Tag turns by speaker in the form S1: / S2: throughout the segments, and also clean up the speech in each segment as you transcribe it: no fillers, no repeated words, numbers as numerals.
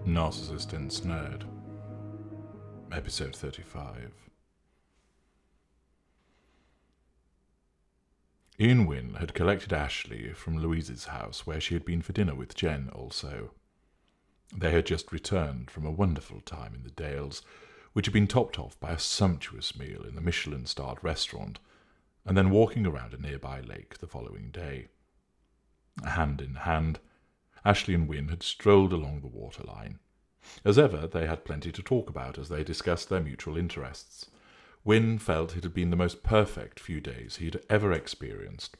S1: Narcissist Ensnared, Episode 35. Ian Wynne had collected Ashley from Louise's house, where she had been for dinner with Jen also. They had just returned from a wonderful time in the Dales, which had been topped off by a sumptuous meal in the Michelin-starred restaurant, and then walking around a nearby lake the following day. Hand in hand, Ashley and Wynne had strolled along the waterline. As ever, they had plenty to talk about as they discussed their mutual interests. Wynne felt it had been the most perfect few days he had ever experienced.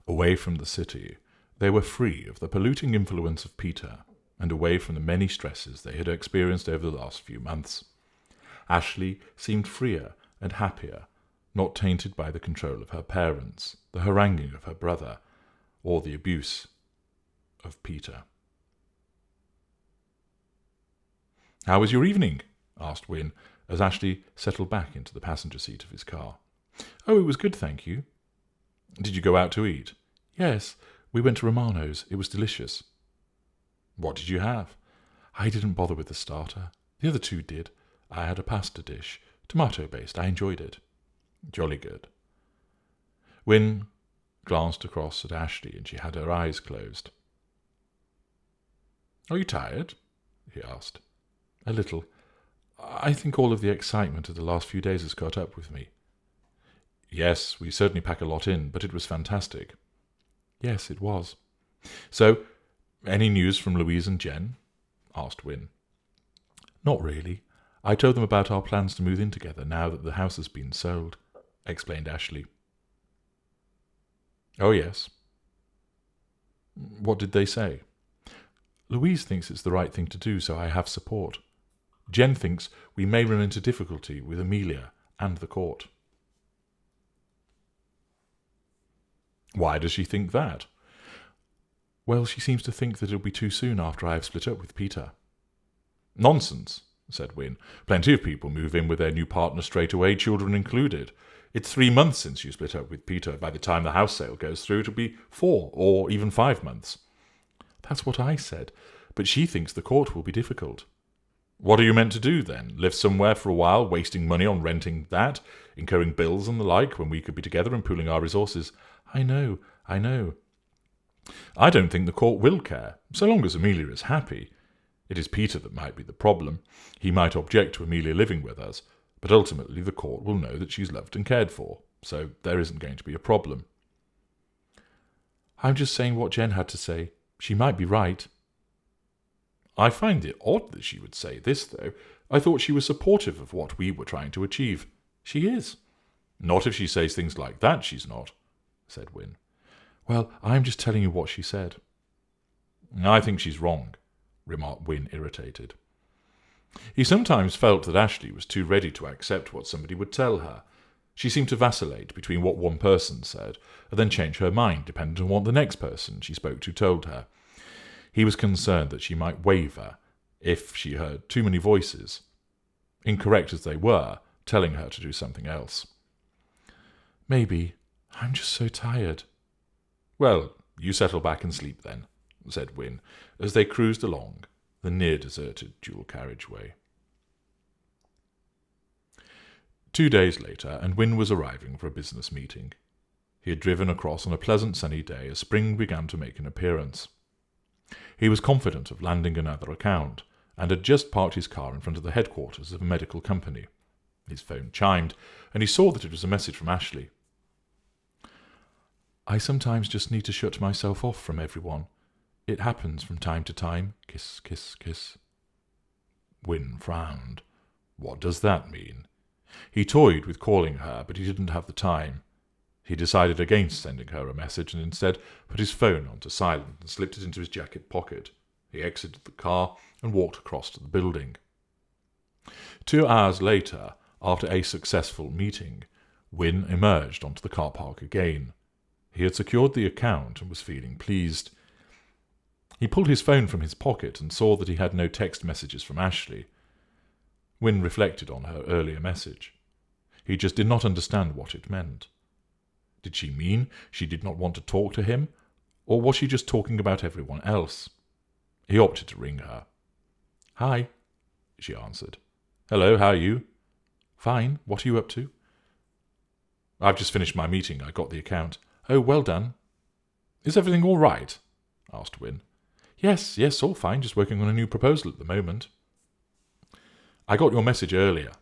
S1: Away from the city, they were free of the polluting influence of Peter, and away from the many stresses they had experienced over the last few months. Ashley seemed freer and happier, not tainted by the control of her parents, the haranguing of her brother, or the abuse of Peter. "How was your evening?" asked Wynne, as Ashley settled back into the passenger seat of his car. "Oh, it was good, thank you." "Did you go out to eat?" "Yes, we went to Romano's. It was delicious." "What did you have?" "I didn't bother with the starter. The other two did. I had a pasta dish, tomato-based. I enjoyed it." "Jolly good." Wynne glanced across at Ashley, and she had her eyes closed. "Are you tired?" he asked. "A little. I think all of the excitement of the last few days has caught up with me." "Yes, we certainly pack a lot in, but it was fantastic." "Yes, it was." "So, any news from Louise and Jen?" asked Wynne. "Not really. I told them about our plans to move in together now that the house has been sold," explained Ashley. "Oh, yes. What did they say?" "Louise thinks it's the right thing to do, so I have support. Jen thinks we may run into difficulty with Amelia and the court." "Why does she think that?" "Well, she seems to think that it'll be too soon after I have split up with Peter." "Nonsense," said Wynne. "Plenty of people move in with their new partner straight away, children included. It's 3 months since you split up with Peter. By the time the house sale goes through, it'll be 4 or even 5 months. "That's what I said, but she thinks the court will be difficult." "What are you meant to do, then? Live somewhere for a while, wasting money on renting that, incurring bills and the like, when we could be together and pooling our resources?" I know. "I don't think the court will care, so long as Amelia is happy. It is Peter that might be the problem. He might object to Amelia living with us, but ultimately the court will know that she's loved and cared for, so there isn't going to be a problem." "I'm just saying what Jen had to say. She might be right." "I find it odd that she would say this, though. I thought she was supportive of what we were trying to achieve." "She is." "Not if she says things like that, she's not," said Wynne. "Well, I'm just telling you what she said." "I think she's wrong," remarked Wynne, irritated. He sometimes felt that Ashley was too ready to accept what somebody would tell her. She seemed to vacillate between what one person said, and then change her mind depending on what the next person she spoke to told her. He was concerned that she might waver if she heard too many voices, incorrect as they were, telling her to do something else. "Maybe. I'm just so tired." "Well, you settle back and sleep then," said Wynne, as they cruised along the near-deserted dual carriageway. 2 days later, and Wynne was arriving for a business meeting. He had driven across on a pleasant sunny day as spring began to make an appearance. He was confident of landing another account, and had just parked his car in front of the headquarters of a medical company. His phone chimed, and he saw that it was a message from Ashley. "I sometimes just need to shut myself off from everyone. It happens from time to time. Kiss, kiss, kiss." Wynne frowned. What does that mean? He toyed with calling her, but he didn't have the time. He decided against sending her a message, and instead put his phone onto silent and slipped it into his jacket pocket. He exited the car and walked across to the building. 2 hours later, after a successful meeting, Wynne emerged onto the car park again. He had secured the account and was feeling pleased. He pulled his phone from his pocket and saw that he had no text messages from Ashley. Wynne reflected on her earlier message. He just did not understand what it meant. Did she mean she did not want to talk to him, or was she just talking about everyone else? He opted to ring her. "Hi," she answered. "Hello, how are you?" "Fine. What are you up to?" "I've just finished my meeting. I got the account." "Oh, well done." "Is everything all right?" asked Wynne. Yes, all fine. Just working on a new proposal at the moment." "I got your message earlier.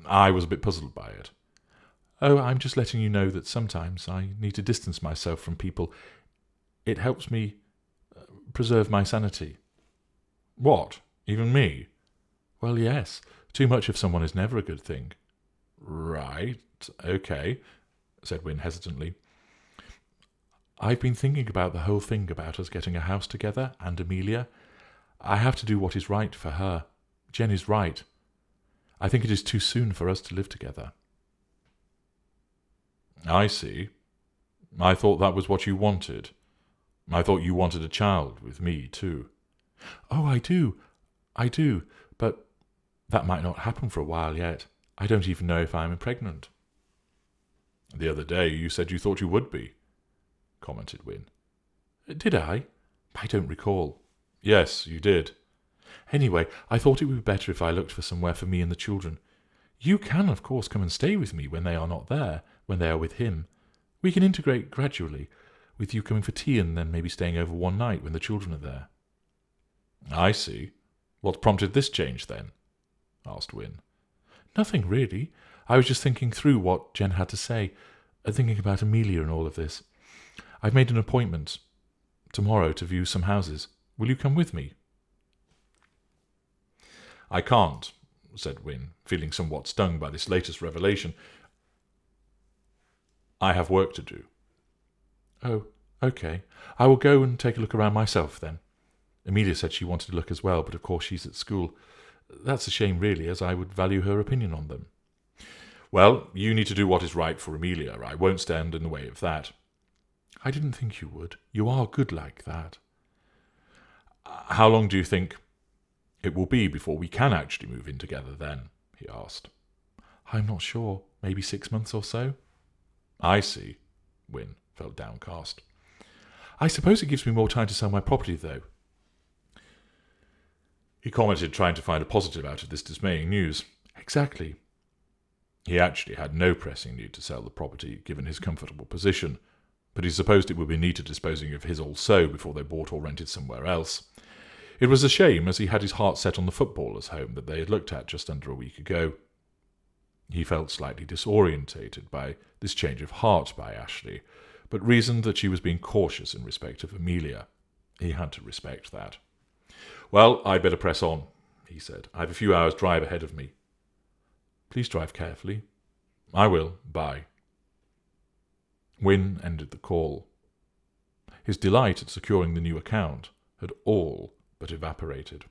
S1: I was a bit puzzled by it." "Oh, I'm just letting you know that sometimes I need to distance myself from people. It helps me preserve my sanity." "What? Even me?" "Well, yes. Too much of someone is never a good thing." "Right. Okay," said Wynne hesitantly. "I've been thinking about the whole thing about us getting a house together, and Amelia. I have to do what is right for her. Jen is right. I think it is too soon for us to live together." "I see. I thought that was what you wanted. I thought you wanted a child with me, too." "Oh, I do. But that might not happen for a while yet. I don't even know if I'm pregnant." "The other day you said you thought you would be," commented Wynne. "Did I? I don't recall." "Yes, you did." "Anyway, I thought it would be better if I looked for somewhere for me and the children. You can, of course, come and stay with me when they are not there, when they are with him. We can integrate gradually, with you coming for tea and then maybe staying over one night when the children are there." "I see. What prompted this change, then?" asked Wynne. "Nothing, really. I was just thinking through what Jen had to say, thinking about Amelia and all of this. I've made an appointment tomorrow to view some houses. Will you come with me?" "I can't," said Wynne, feeling somewhat stung by this latest revelation. "I have work to do." "Oh, okay. I will go and take a look around myself, then. Amelia said she wanted to look as well, but of course she's at school. That's a shame, really, as I would value her opinion on them." "Well, you need to do what is right for Amelia. I won't stand in the way of that." "I didn't think you would. You are good like that." "How long do you think it will be before we can actually move in together, then?" he asked. "I'm not sure. Maybe 6 months or so." "I see." Wynne felt downcast. "I suppose it gives me more time to sell my property, though," he commented, trying to find a positive out of this dismaying news. "Exactly." He actually had no pressing need to sell the property, given his comfortable position, but he supposed it would be neater disposing of his also before they bought or rented somewhere else. It was a shame, as he had his heart set on the footballers' home that they had looked at just under a week ago. He felt slightly disorientated by this change of heart by Ashley, but reasoned that she was being cautious in respect of Amelia. He had to respect that. "Well, I'd better press on," he said. "I have a few hours' drive ahead of me." "Please drive carefully." "I will. Bye." Wynne ended the call. His delight at securing the new account had all but evaporated.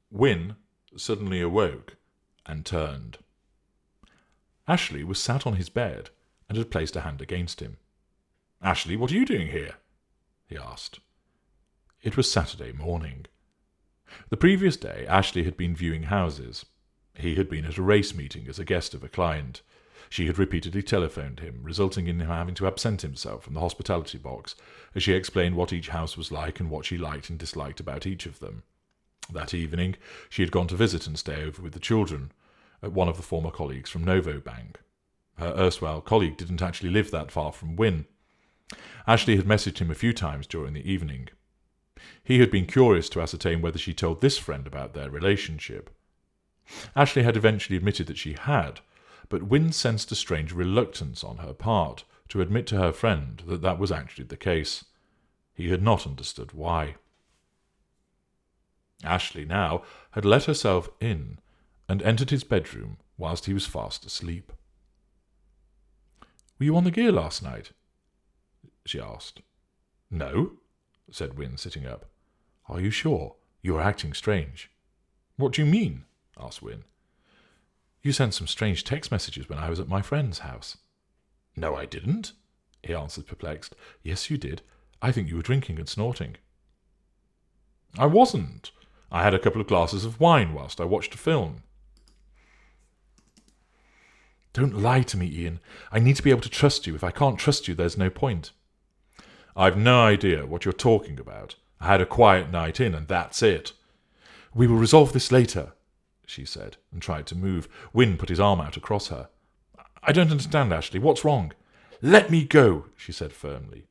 S1: Wynne suddenly awoke and turned. Ashley was sat on his bed and had placed a hand against him. "Ashley, what are you doing here?" he asked. It was Saturday morning. The previous day, Ashley had been viewing houses. He had been at a race meeting as a guest of a client. She had repeatedly telephoned him, resulting in him having to absent himself from the hospitality box, as she explained what each house was like and what she liked and disliked about each of them. That evening, she had gone to visit and stay over with the children at one of the former colleagues from Novobank. Her erstwhile colleague didn't actually live that far from Wynne. Ashley had messaged him a few times during the evening. He had been curious to ascertain whether she told this friend about their relationship. Ashley had eventually admitted that she had, but Wynne sensed a strange reluctance on her part to admit to her friend that that was actually the case. He had not understood why. Ashley now had let herself in and entered his bedroom whilst he was fast asleep. "Were you on the gear last night?" she asked. "No," said Wynne, sitting up. "Are you sure? You are acting strange." "What do you mean?" asked Wynne. "You sent some strange text messages when I was at my friend's house." "No, I didn't," he answered, perplexed. "Yes, you did. I think you were drinking and snorting." "I wasn't. I had a couple of glasses of wine whilst I watched a film." "Don't lie to me, Ian. I need to be able to trust you. If I can't trust you, there's no point." I've no idea what you're talking about. I had a quiet night in, and that's it. We will resolve this later, she said, and tried to move. Wynne put his arm out across her. I don't understand, Ashley. What's wrong? Let me go, she said firmly.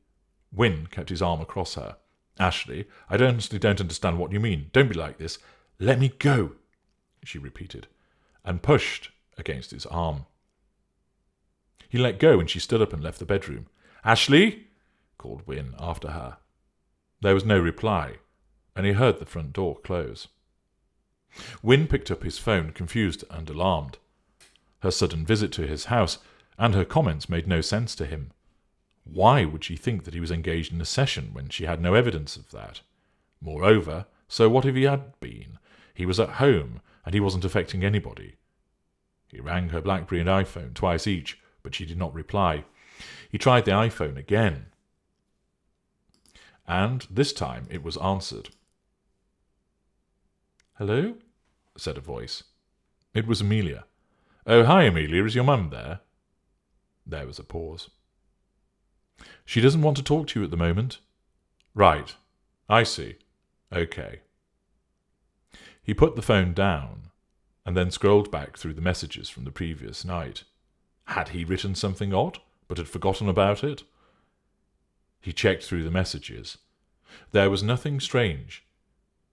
S1: Wynne kept his arm across her. Ashley, I honestly don't understand what you mean. Don't be like this. Let me go, she repeated, and pushed against his arm. He let go, and she stood up and left the bedroom. Ashley, called Wynne after her. There was no reply, and he heard the front door close. Wynne picked up his phone, confused and alarmed. Her sudden visit to his house and her comments made no sense to him. Why would she think that he was engaged in a session when she had no evidence of that? Moreover, so what if he had been? He was at home, and he wasn't affecting anybody. He rang her BlackBerry and iPhone twice each, but she did not reply. He tried the iPhone again, and this time it was answered. Hello? Said a voice. It was Amelia. Oh, hi, Amelia. Is your mum there? There was a pause. She doesn't want to talk to you at the moment. Right. I see. Okay. He put the phone down and then scrolled back through the messages from the previous night. Had he written something odd, but had forgotten about it? He checked through the messages. There was nothing strange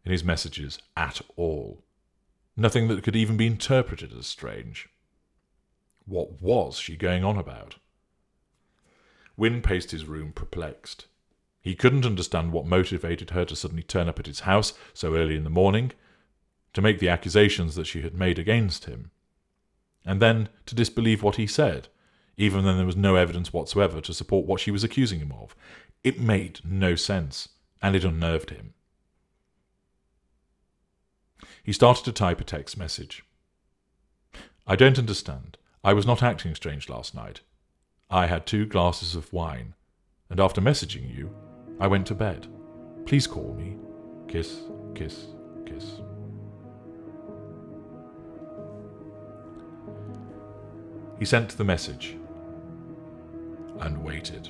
S1: in his messages at all. Nothing that could even be interpreted as strange. What was she going on about? Wynne paced his room perplexed. He couldn't understand what motivated her to suddenly turn up at his house so early in the morning, to make the accusations that she had made against him, and then to disbelieve what he said, even when there was no evidence whatsoever to support what she was accusing him of. It made no sense, and it unnerved him. He started to type a text message. I don't understand. I was not acting strange last night. I had 2 glasses of wine, and after messaging you, I went to bed. Please call me. Kiss, kiss, kiss. He sent the message and waited.